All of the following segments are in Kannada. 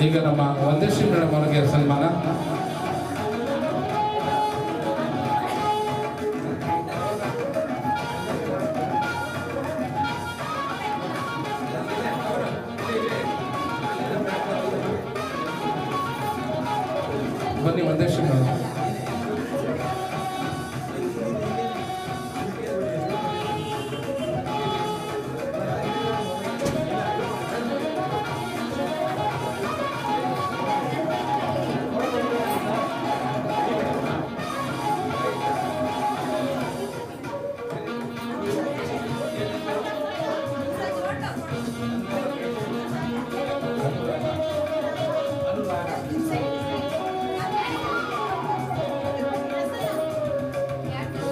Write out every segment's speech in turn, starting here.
ಈಗ ನಮ್ಮ ವಂದಶ್ರೀ ಮೇಡಮ್ ಅವರಿಗೆ ಸನ್ಮಾನ. ಬನ್ನಿ ವಂದಶ್ರೀ ಮೇಡಮ್.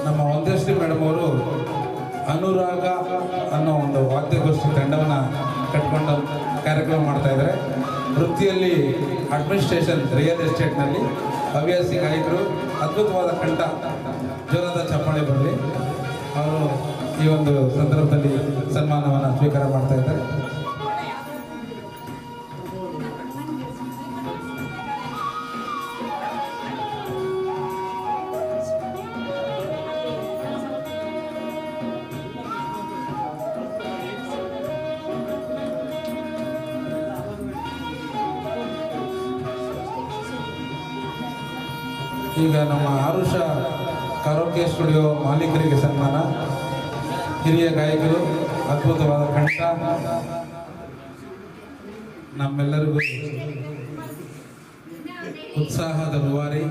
ನಮ್ಮ ವಂದಶ್ರೀ ಮೇಡಮ್ ಅವರು ಅನುರಾಗ ಅನ್ನೋ ಒಂದು ವಾದ್ಯಗೋಷ್ಠಿ ತಂಡವನ್ನು ಕಟ್ಕೊಂಡು ಕಾರ್ಯಕ್ರಮ ಮಾಡ್ತಾ ಇದ್ದಾರೆ. ವೃತ್ತಿಯಲ್ಲಿ ಅಡ್ಮಿನಿಸ್ಟ್ರೇಷನ್, ರಿಯಲ್ ಎಸ್ಟೇಟ್ನಲ್ಲಿ ಹವ್ಯಾಸಿ ಗಾಯಕರು, ಅದ್ಭುತವಾದ ಕಂಠ, ಜೋರಾದ ಚಪ್ಪಾಳೆ ಬರಲಿ. ಅವರು ಈ ಒಂದು ಸಂದರ್ಭದಲ್ಲಿ ಸನ್ಮಾನವನ್ನು ಸ್ವೀಕಾರ ಮಾಡ್ತಾ ಇದ್ದಾರೆ. ಈಗ ನಮ್ಮ ಆರುಷ ಕರೋಕೆ ಸ್ಟುಡಿಯೋ ಮಾಲೀಕರಿಗೆ ಸನ್ಮಾನ. ಹಿರಿಯ ಗಾಯಕರು, ಅದ್ಭುತವಾದ ಕಂಠ, ನಮ್ಮೆಲ್ಲರಿಗೂ ಉತ್ಸಾಹದ ರೂವಾರಿ,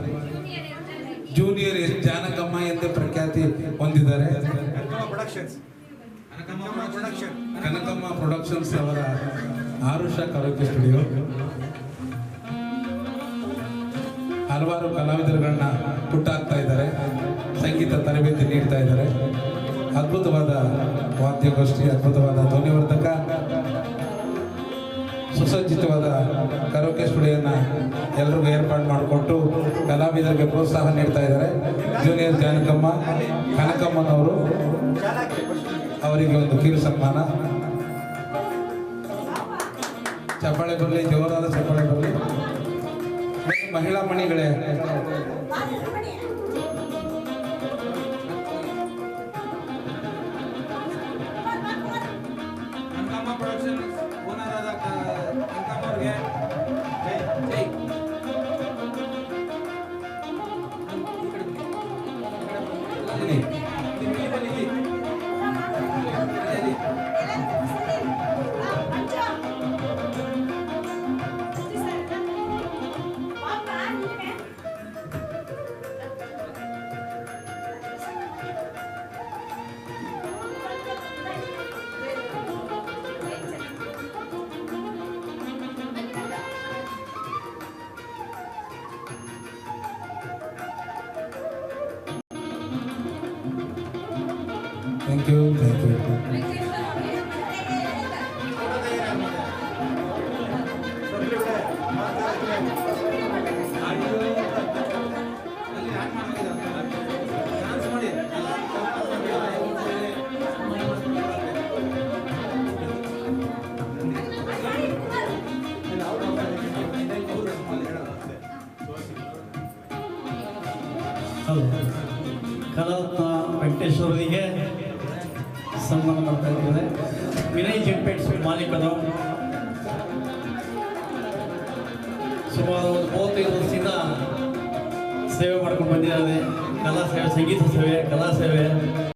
ಜೂನಿಯರ್ ಜಾನಕಮ್ಮ ಎಂದೇ ಪ್ರಖ್ಯಾತಿ ಹೊಂದಿದ್ದಾರೆ. ಕನಕಮ್ಮ ಪ್ರೊಡಕ್ಷನ್ಸ್ ಅವರ ಆರುಷ ಕರೋಕೆ ಸ್ಟುಡಿಯೋ ಹಲವಾರು ಕಲಾವಿದರುಗಳನ್ನ ಹುಟ್ಟಾಕ್ತಾ ಇದ್ದಾರೆ, ಸಂಗೀತ ತರಬೇತಿ ನೀಡ್ತಾ ಇದ್ದಾರೆ. ಅದ್ಭುತವಾದ ವಾದ್ಯಗೋಷ್ಠಿ, ಅದ್ಭುತವಾದ ಧ್ವನಿವರ್ಧಕ, ಸುಸಜ್ಜಿತವಾದ ಕರೋಕೆ ಸ್ಟುಡಿಯೋನ ಎಲ್ರಿಗೂ ಏರ್ಪಾಡು ಮಾಡಿಕೊಟ್ಟು ಕಲಾವಿದರಿಗೆ ಪ್ರೋತ್ಸಾಹ ನೀಡ್ತಾ ಇದ್ದಾರೆ. ಜೂನಿಯರ್ ಜಾನಕಮ್ಮ ಕನಕಮ್ಮನವರು, ಅವರಿಗೆ ಒಂದು ಕಿರು ಸನ್ಮಾನ. ಚಪ್ಪಾಳೆ ಬರಲಿ, ಜೋರಾದ ಚಪ್ಪಾಳೆ ಬರಲಿ. ಮಹಿಳಾ ಮಣಿಗಳೇ, ಥ್ಯಾಂಕ್ ಯು. ಕಲಾರತ್ನ ವೆಂಕಟೇಶ್ವರರಿಗೆ ಸನ್ಮಾನ ಮಾಡ್ತಾ ಇದ್ದಾರೆ. ವಿನಯ್ ಜಿಂಪೆಟ್ಸ್ ಮಾಲೀಕರು ಸುಮಾರು 35 ವರ್ಷದಿಂದ ಸೇವೆ ಮಾಡ್ಕೊಂಡು ಬಂದಿದ್ದಾರೆ. ಕಲಾ ಸೇವೆ, ಸಂಗೀತ ಸೇವೆ, ಕಲಾ ಸೇವೆ.